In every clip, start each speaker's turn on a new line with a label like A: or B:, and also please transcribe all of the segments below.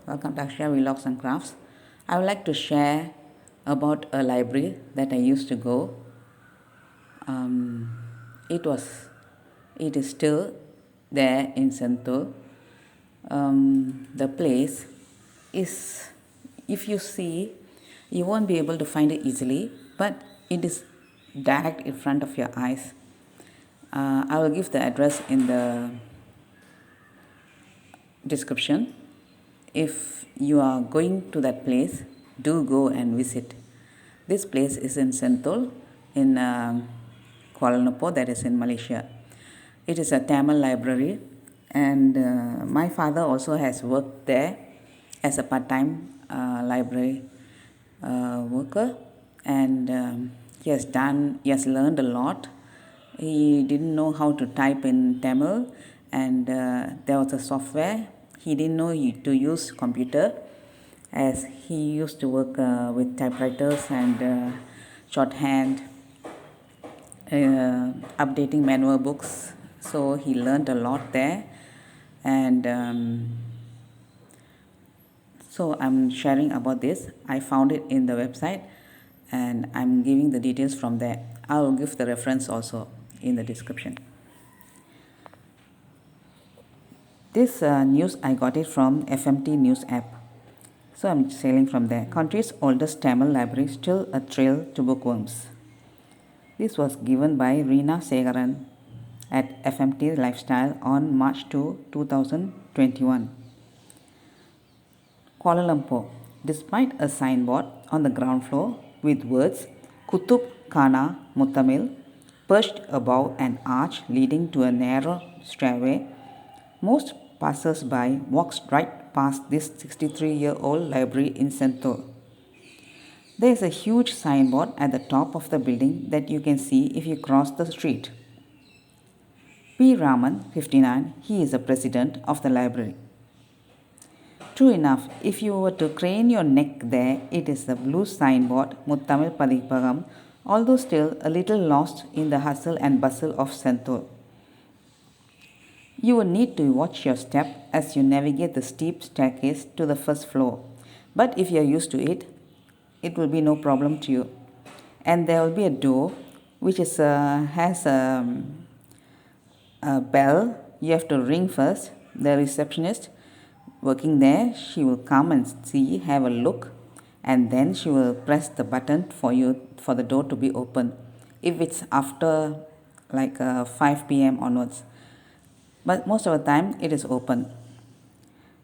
A: Welcome to Akshay Vlogs and Crafts. I would like to share about a library that I used to go. Um, it is still there in Sentul. The place is, if you see, you won't be able to find it easily, but it is direct in front of your eyes. I will give the address in the description. If you are going to that place, do go and visit. This place is in Sentul, in Kuala Lumpur, that is in Malaysia. It is a Tamil library, and my father also has worked there as a part-time library worker, and he has learned a lot. He didn't know how to type in Tamil, and there was a software. He didn't know to use computer, as he used to work with typewriters and shorthand, updating manual books. So he learned a lot there, and so I'm sharing about this. I found it in the website, and I'm giving the details from there. I will give the reference also in the description. This news I got it from FMT News app. So I'm sailing from there. Country's oldest Tamil library, still a thrill to bookworms. This was given by Reena Segaran at FMT Lifestyle on March 2, 2021. Kuala Lumpur. Despite a signboard on the ground floor with words Kutub Khana Muthamizh perched above an arch leading to a narrow stairway, most passers-by walked right past this 63-year-old library in Sentul. There is a huge signboard at the top of the building that you can see if you cross the street. P. Raman, 59, he is the president of the library. True enough, if you were to crane your neck there, it is the blue signboard Muthamizh Padipagam, although still a little lost in the hustle and bustle of Sentul. You will need to watch your step as you navigate the steep staircase to the first floor, but if you are used to it, it will be no problem to you. And there will be a door which has a bell. You have to ring first. The receptionist working there, she will come and see, have a look, and then she will press the button for the door to be open if it's after 5 p.m. onwards. But most of the time it is open.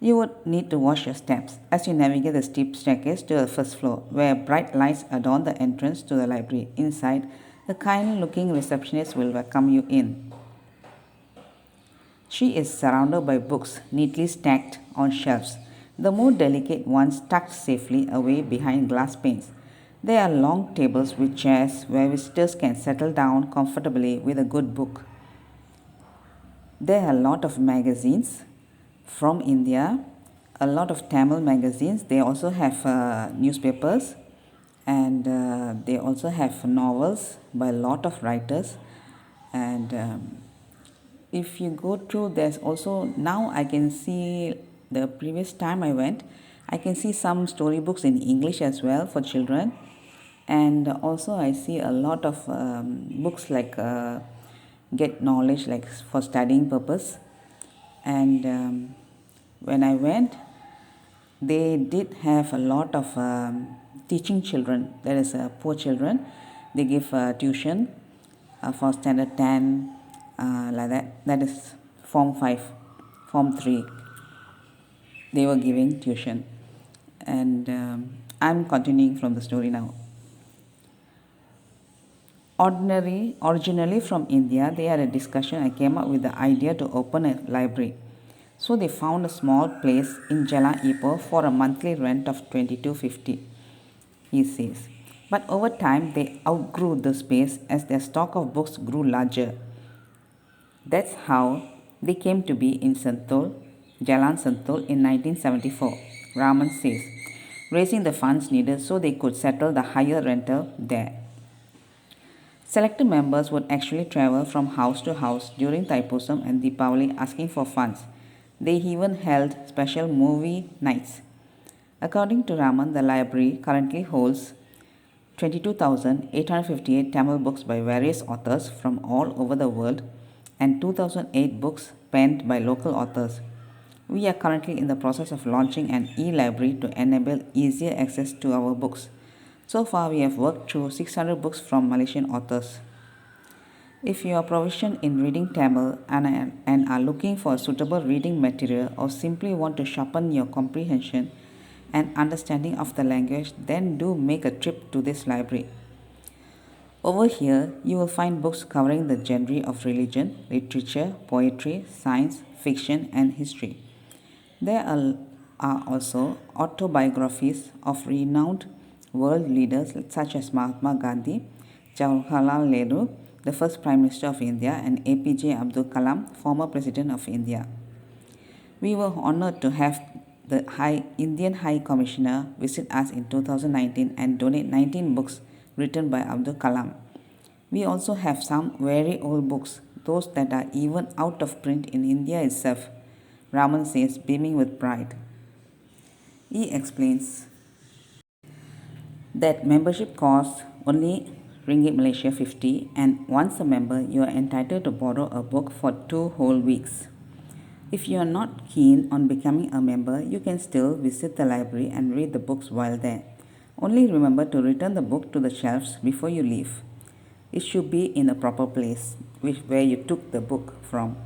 A: You would need to watch your steps as you navigate the steep staircase to the first floor, where bright lights adorn the entrance to the library. Inside, a kind-looking receptionist will welcome you in. She is surrounded by books neatly stacked on shelves, the more delicate ones tucked safely away behind glass panes. There are long tables with chairs where visitors can settle down comfortably with a good book. There are a lot of magazines from India, a lot of Tamil magazines. They also have newspapers, and they also have novels by a lot of writers. And if you go through, there's also, now I can see, the previous time I went, I can see some storybooks in English as well for children. And also I see a lot of books like get knowledge, like for studying purpose. And when I went, they did have a lot of teaching children, that is poor children. They give tuition for standard 10, like that is form 5, form 3. They were giving tuition, and I'm continuing from the story now. Originally from India, they had a discussion and came up with the idea to open a library. So they found a small place in Jalan Sentul for a monthly rent of $22.50, he says. But over time, they outgrew the space as their stock of books grew larger. That's how they came to be in Sentul, Jalan Sentul in 1974, Raman says, raising the funds needed so they could settle the higher rental there. Selected members would actually travel from house to house during Thaipusam and Deepavali asking for funds. They even held special movie nights According to Raman, the library currently holds 22,858 Tamil books by various authors from all over the world and 2008 books penned by local authors. We are currently in the process of launching an e-library to enable easier access to our books. So far, we have worked through 600 books from Malaysian authors. If you are proficient in reading Tamil and are looking for suitable reading material or simply want to sharpen your comprehension and understanding of the language, then do make a trip to this library. Over here, you will find books covering the genre of religion, literature, poetry, science, fiction, and history. There are also autobiographies of renowned world leaders such as Mahatma Gandhi, Jawaharlal Nehru, the first Prime Minister of India, and APJ Abdul Kalam, former President of India. We were honored to have the Indian High Commissioner visit us in 2019 and donate 19 books written by Abdul Kalam. We also have some very old books, those that are even out of print in India itself, Raman says, beaming with pride. He explains that membership costs only Ringgit Malaysia 50, and once a member, you are entitled to borrow a book for 2 whole weeks. If you are not keen on becoming a member, you can still visit the library and read the books while there. Only remember to return the book to the shelves before you leave. It should be in a proper place, where you took the book from.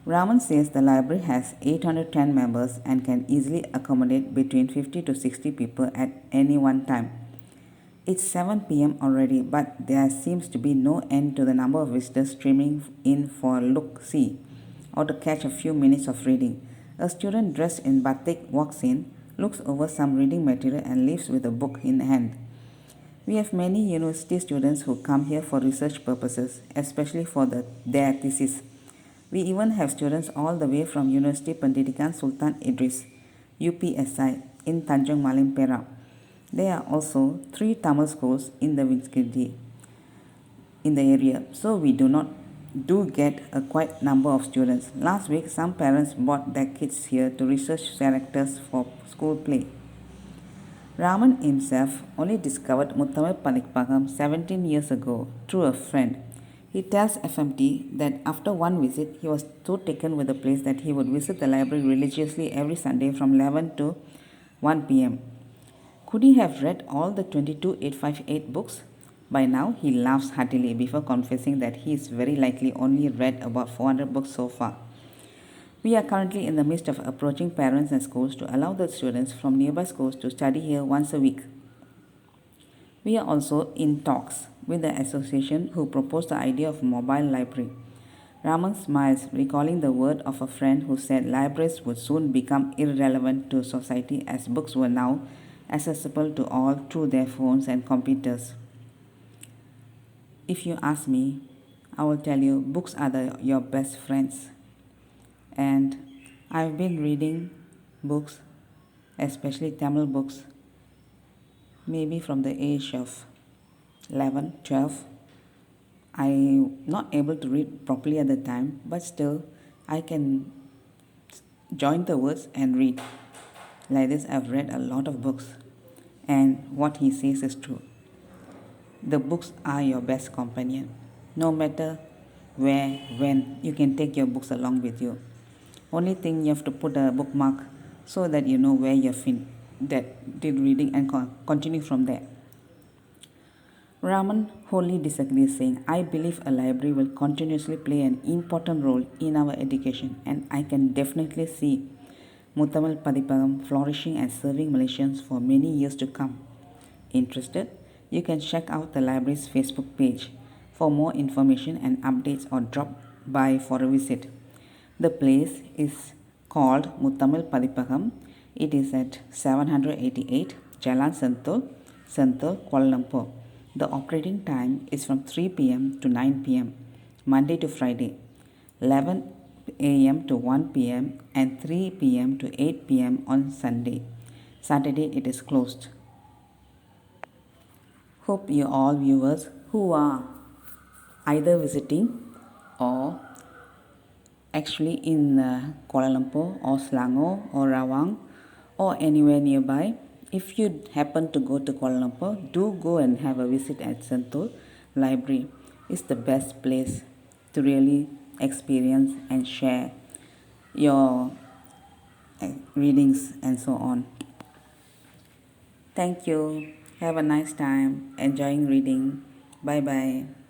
A: Raman says the library has 810 members and can easily accommodate between 50 to 60 people at any one time. It's 7 p.m. already, but there seems to be no end to the number of visitors streaming in for a look-see or to catch a few minutes of reading. A student dressed in batik walks in, looks over some reading material and leaves with a book in hand. We have many university students who come here for research purposes, especially for their thesis. We even have students all the way from University Pendidikan Sultan Idris, UPSI, in Tanjung Malim Perak. There are also 3 Tamil schools in the vicinity in the area, so we do get a quite number of students. Last week, some parents brought their kids here to research characters for school play. Raman himself only discovered Muthamizh Padipagam 17 years ago through a friend. He tells FMT that after one visit, he was so taken with the place that he would visit the library religiously every Sunday from 11 to 1 p.m. Could he have read all the 22,858 books? By now, he laughs heartily before confessing that he is very likely only read about 400 books so far. We are currently in the midst of approaching parents and schools to allow the students from nearby schools to study here once a week. We are also in talks with the association who proposed the idea of a mobile library. Raman smiles, recalling the word of a friend who said libraries would soon become irrelevant to society as books were now accessible to all through their phones and computers. If you ask me, I will tell you books are your best friends. And I've been reading books, especially Tamil books, maybe from the age of 11, 12. I'm not able to read properly at the time, but still I can join the words and read. Like this, I've read a lot of books, and what he says is true. The books are your best companion. No matter where, when, you can take your books along with you. Only thing, you have to put a bookmark so that you know where you've did reading and continue from there. Raman wholly disagrees, saying, I believe a library will continuously play an important role in our education, and I can definitely see Muthamizh Padipagam flourishing and serving Malaysians for many years to come. Interested? You can check out the library's Facebook page for more information and updates, or drop by for a visit. The place is called Muthamizh Padipagam. It is at 788 Jalan Sentul, Sentul, Kuala Lumpur. The operating time is from 3 p.m. to 9 p.m. Monday to Friday, 11 a.m. to 1 p.m. and 3 p.m. to 8 p.m. on Sunday. Saturday it is closed. Hope you all viewers who are either visiting or actually in Kuala Lumpur or Selangor or Rawang or anywhere nearby, if you happen to go to Kuala Lumpur, do go and have a visit at Sentul Library. It's the best place to really experience and share your readings and so on. Thank you. Have a nice time enjoying reading. Bye bye.